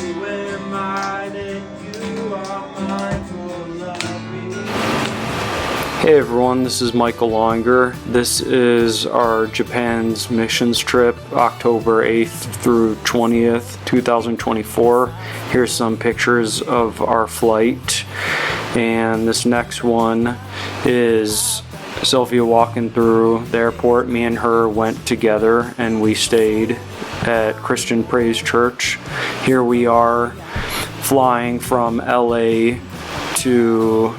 Who am I that you are mindful of me? Hey everyone, this is Michael Lawinger. This is our Japan's missions trip, October 8th through 20th, 2024. Here's some pictures of our flight. And this next one is Sylvia walking through the airport. Me and her went together and we stayed at Christian Praise Church. Here we are flying from LA to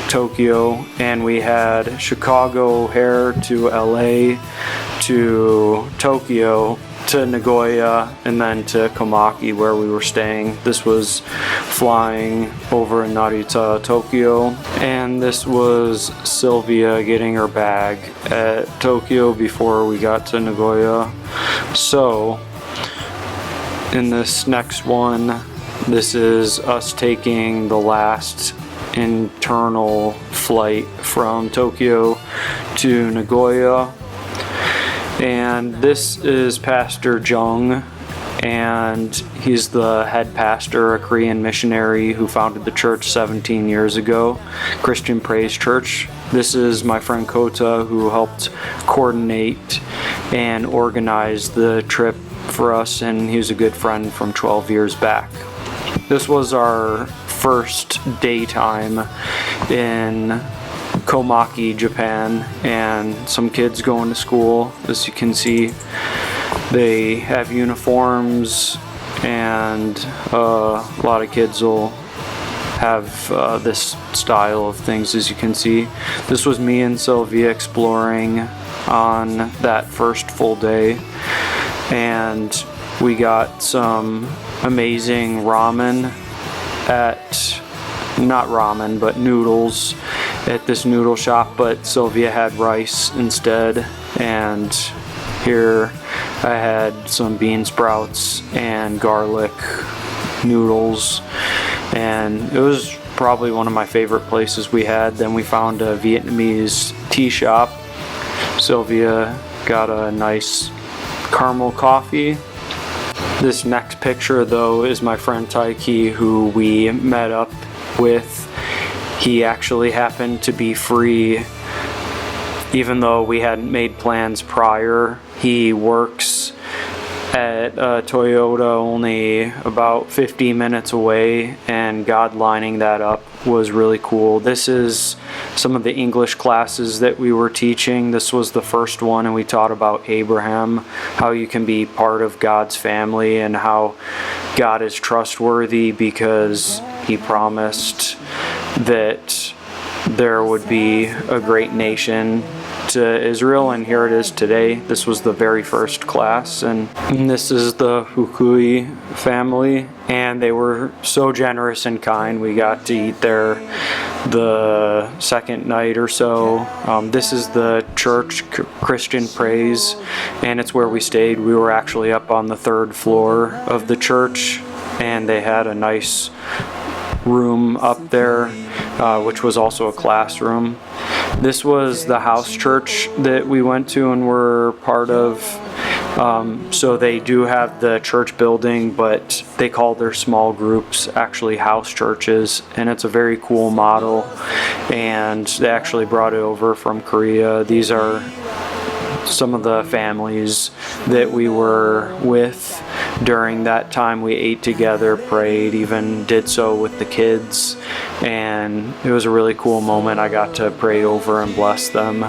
Tokyo, and we had Chicago O'Hare to LA to Tokyo to Nagoya and then to Komaki where we were staying. This was flying over Narita, Tokyo, and this was Sylvia getting her bag at Tokyo before we got to Nagoya. So in this next one, this is us taking the last internal flight from Tokyo to Nagoya. And this is Pastor Jung, and he's the head pastor, a Korean missionary who founded the church 17 years ago, Christian Praise Church. This is my friend Kota, who helped coordinate and organize the trip for us, and he was a good friend from 12 years back. This was our first daytime in Komaki, Japan, and some kids going to school. As you can see, they have uniforms, and a lot of kids will have this style of things. As you can see, this was me and Sylvia exploring on that first full day, and we got some amazing ramen but noodles at this noodle shop, but Sylvia had rice instead. And here I had some bean sprouts and garlic noodles, and it was probably one of my favorite places we had. Then we found a Vietnamese tea shop. Sylvia got a nice caramel coffee. This next picture though is my friend Taiki, who we met up with. He actually happened to be free even though we hadn't made plans prior. He works at Toyota only about 50 minutes away, and God lining that up was really cool. This is some of the English classes that we were teaching. This was the first one, and we taught about Abraham, how you can be part of God's family and how God is trustworthy because he promised that there would be a great nation to Israel, and here it is today. This was the very first class, and this is the Fukui family, and they were so generous and kind. We got to eat there the second night or so. This is the church, Christian Praise, and it's where we stayed. We were actually up on the third floor of the church, and they had a nice room up there, which was also a classroom. This was the house church that we went to and were part of. So they do have the church building, but they call their small groups actually house churches, and it's a very cool model, and they actually brought it over from Korea. These are some of the families that we were with during that time. We ate together, prayed, even did so with the kids, and it was a really cool moment. I got to pray over and bless them.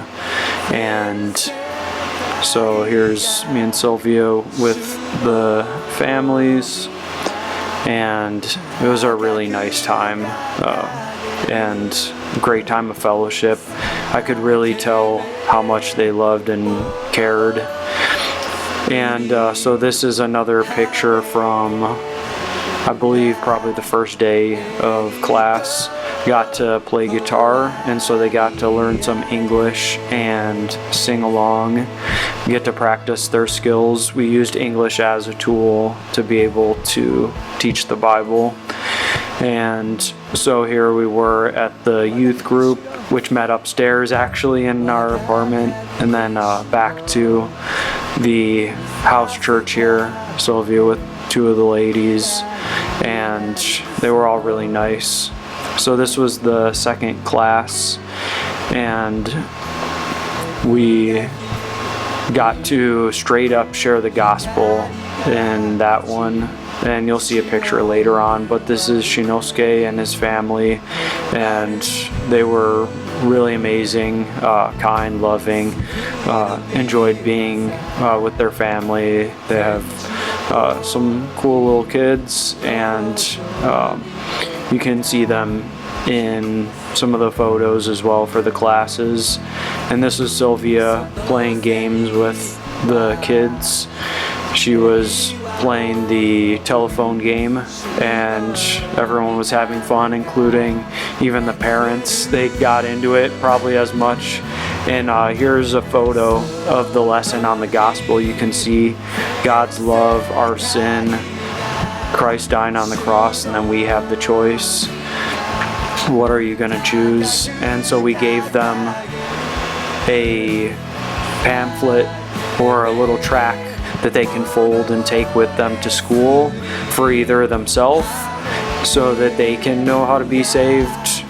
And so here's me and Sylvia with the families, and it was a really nice time and great time of fellowship. I could really tell how much they loved and cared. And so this is another picture from, I believe, probably the first day of class. Got to play guitar, and so they got to learn some English and sing along, get to practice their skills. We used English as a tool to be able to teach the Bible. And so here we were at the youth group, which met upstairs actually in our apartment, and then back to the house church here. Sylvia with two of the ladies, and they were all really nice. So this was the second class, and we got to straight up share the gospel in that one, and you'll see a picture later on. But this is Shinosuke and his family, and they were really amazing, kind, loving, enjoyed being with their family. They have some cool little kids, and you can see them in some of the photos as well for the classes. And this is Sylvia playing games with the kids. She was playing the telephone game, and everyone was having fun, including even the parents. They got into it probably as much. And here's a photo of the lesson on the gospel. You can see God's love, our sin, Christ dying on the cross, and then we have the choice. What are you going to choose? And so we gave them a pamphlet or a little tract that they can fold and take with them to school for either themselves so that they can know how to be saved.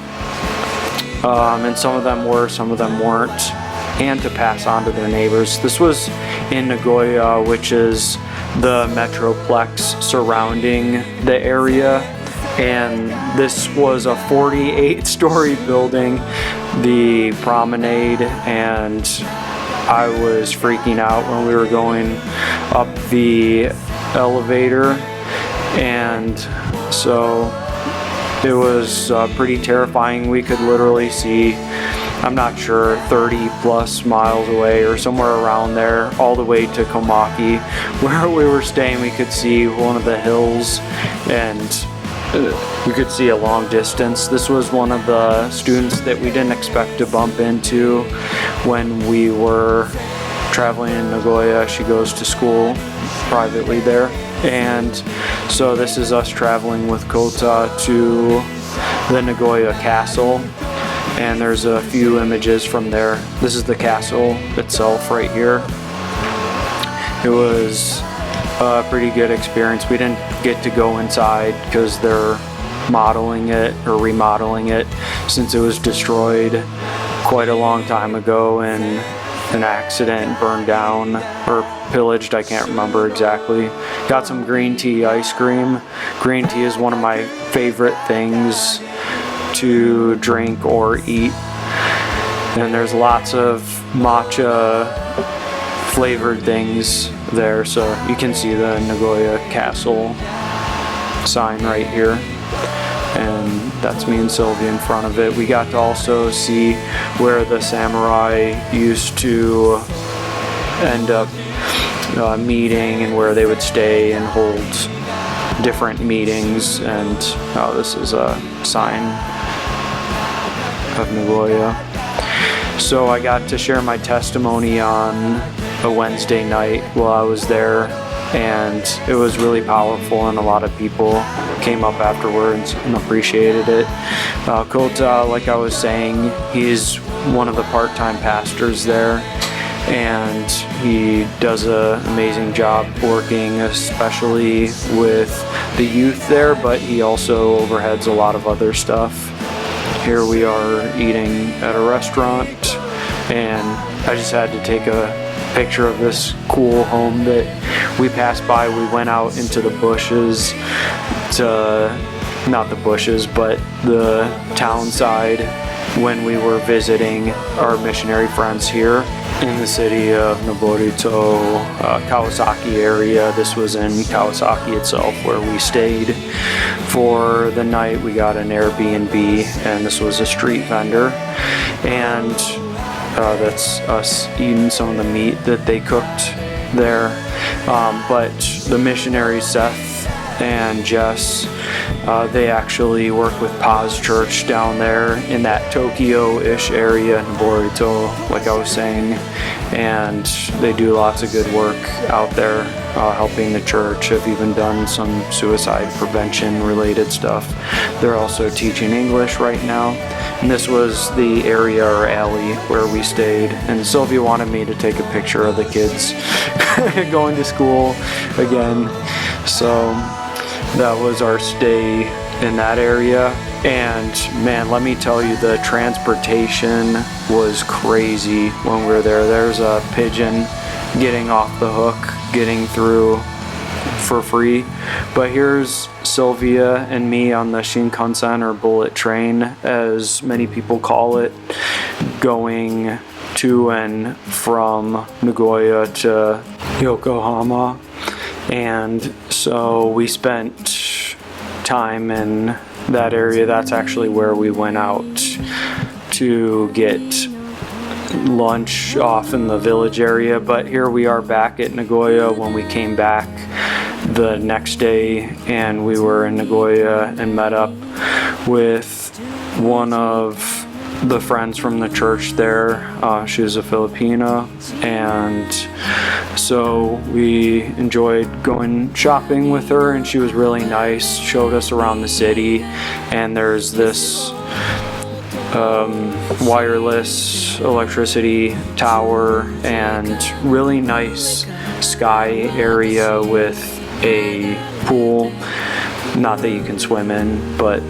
And some of them were, some of them weren't, and to pass on to their neighbors. This was in Nagoya, which is the metroplex surrounding the area. And this was a 48-story building, the promenade, and I was freaking out when we were going up the elevator, and so it was pretty terrifying. We could literally see, I'm not sure, 30 plus miles away or somewhere around there, all the way to Komaki, where we were staying. We could see one of the hills, and we could see a long distance. This was one of the students that we didn't expect to bump into when we were traveling in Nagoya. She goes to school privately there. And so this is us traveling with Kota to the Nagoya Castle. And there's a few images from there. This is the castle itself right here. It was a pretty good experience. We didn't get to go inside because they're modeling it or remodeling it, since it was destroyed quite a long time ago in an accident, burned down or pillaged, I can't remember exactly. Got some green tea ice cream. Green tea is one of my favorite things to drink or eat, and there's lots of matcha flavored things there. So you can see the Nagoya Castle sign right here, and that's me and Sylvia in front of it. We got to also see where the samurai used to end up meeting, and where they would stay and hold different meetings. And this is a sign of Nagoya. So I got to share my testimony on a Wednesday night while I was there, and it was really powerful, and a lot of people came up afterwards and appreciated it. Kota, like I was saying, he's one of the part-time pastors there, and he does an amazing job working, especially with the youth there, but he also overheads a lot of other stuff. Here we are eating at a restaurant, and I just had to take a picture of this cool home that we passed by. We went out into the bushes not the bushes, but the town side when we were visiting our missionary friends here in the city of Noborito, Kawasaki area. This was in Kawasaki itself where we stayed for the night. We got an Airbnb, and this was a street vendor, and that's us eating some of the meat that they cooked there. But the missionaries, Seth and Jess, they actually work with Paz Church down there in that Tokyo-ish area, Noborito, like I was saying, and they do lots of good work out there helping the church. Have even done some suicide prevention related stuff. They're also teaching English right now. And this was the area or alley where we stayed, and Sylvia wanted me to take a picture of the kids going to school again. So that was our stay in that area. And man, let me tell you, the transportation was crazy when we were there. There's a pigeon getting off the hook, getting through for free. But here's Sylvia and me on the Shinkansen, or bullet train as many people call it, going to and from Nagoya to Yokohama. And so we spent time in that area. That's actually where we went out to get lunch off in the village area. But here we are back at Nagoya when we came back the next day, and we were in Nagoya and met up with one of the friends from the church there. She was a Filipina, and so we enjoyed going shopping with her, and she was really nice, showed us around the city. And there's this wireless electricity tower and really nice sky area with a pool, not that you can swim in, but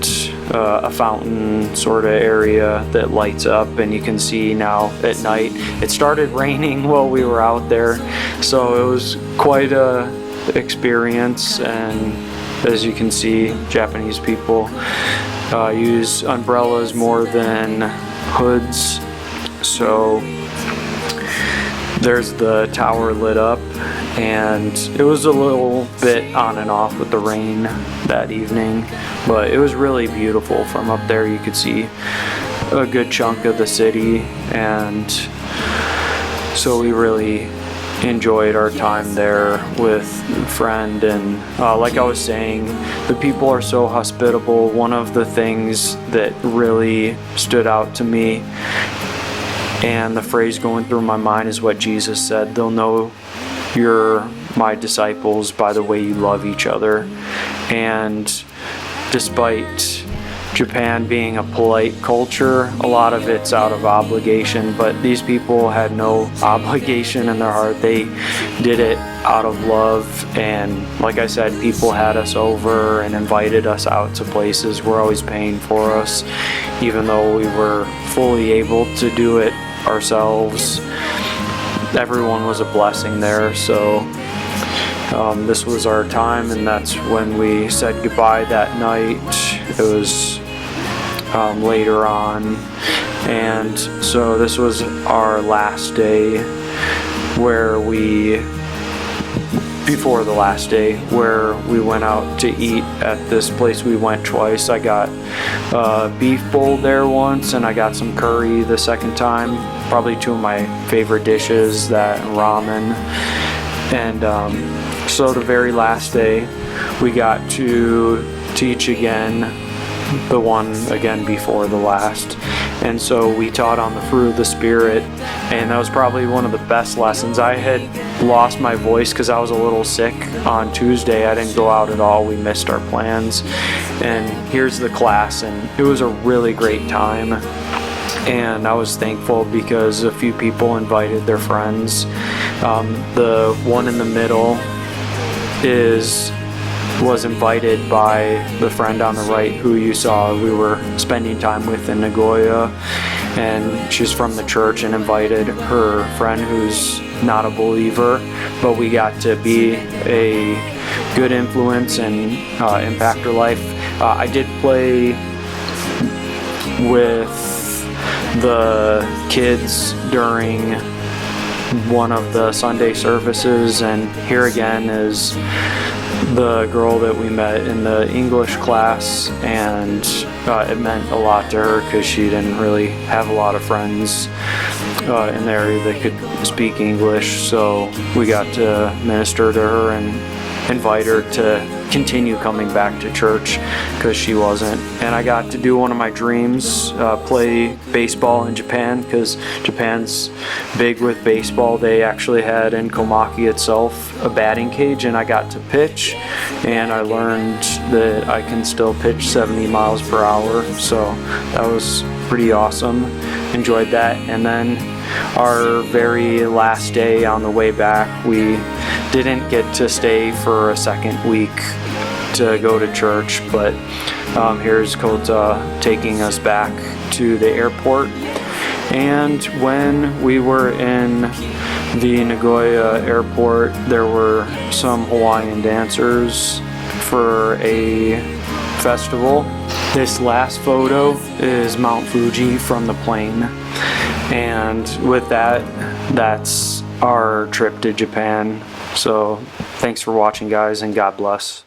a fountain sort of area that lights up, and you can see now at night. It started raining while we were out there, so it was quite a experience. And as you can see, Japanese people use umbrellas more than hoods. So there's the tower lit up, and it was a little bit on and off with the rain that evening, but it was really beautiful from up there. You could see a good chunk of the city, and so we really enjoyed our time there with a friend. And like I was saying, the people are so hospitable. One of the things that really stood out to me, and the phrase going through my mind, is what Jesus said: they'll know you're my disciples by the way you love each other. And despite Japan being a polite culture, a lot of it's out of obligation, but these people had no obligation in their heart. They did it out of love. And like I said, people had us over and invited us out to places. We're always paying for us, even though we were fully able to do it ourselves. Everyone was a blessing there. So this was our time, and that's when we said goodbye that night. It was later on, and so this was our last day before the last day where we went out to eat at this place. We went twice. I got beef bowl there once, and I got some curry the second time. Probably two of my favorite dishes, that and ramen. And so the very last day we got to teach again, the one again before the last. And so we taught on the fruit of the Spirit, and that was probably one of the best lessons. I had lost my voice because I was a little sick on Tuesday. I didn't go out at all. We missed our plans. And here's the class, and it was a really great time. And I was thankful because a few people invited their friends. The one in the middle was invited by the friend on the right who you saw we were spending time with in Nagoya, and she's from the church and invited her friend who's not a believer, but we got to be a good influence and impact her life. I did play with the kids during one of the Sunday services, and here again is the girl that we met in the English class, and it meant a lot to her because she didn't really have a lot of friends in the area that could speak English. So we got to minister to her and invite her to continue coming back to church because she wasn't. And I got to do one of my dreams, play baseball in Japan, because Japan's big with baseball. They actually had in Komaki itself a batting cage, and I got to pitch, and I learned that I can still pitch 70 miles per hour. So that was pretty awesome. Enjoyed that. And then our very last day on the way back, we didn't get to stay for a second week to go to church, but here's Kota taking us back to the airport. And when we were in the Nagoya airport, there were some Hawaiian dancers for a festival. This last photo is Mount Fuji from the plane. And with that, that's our trip to Japan. So thanks for watching, guys, and God bless.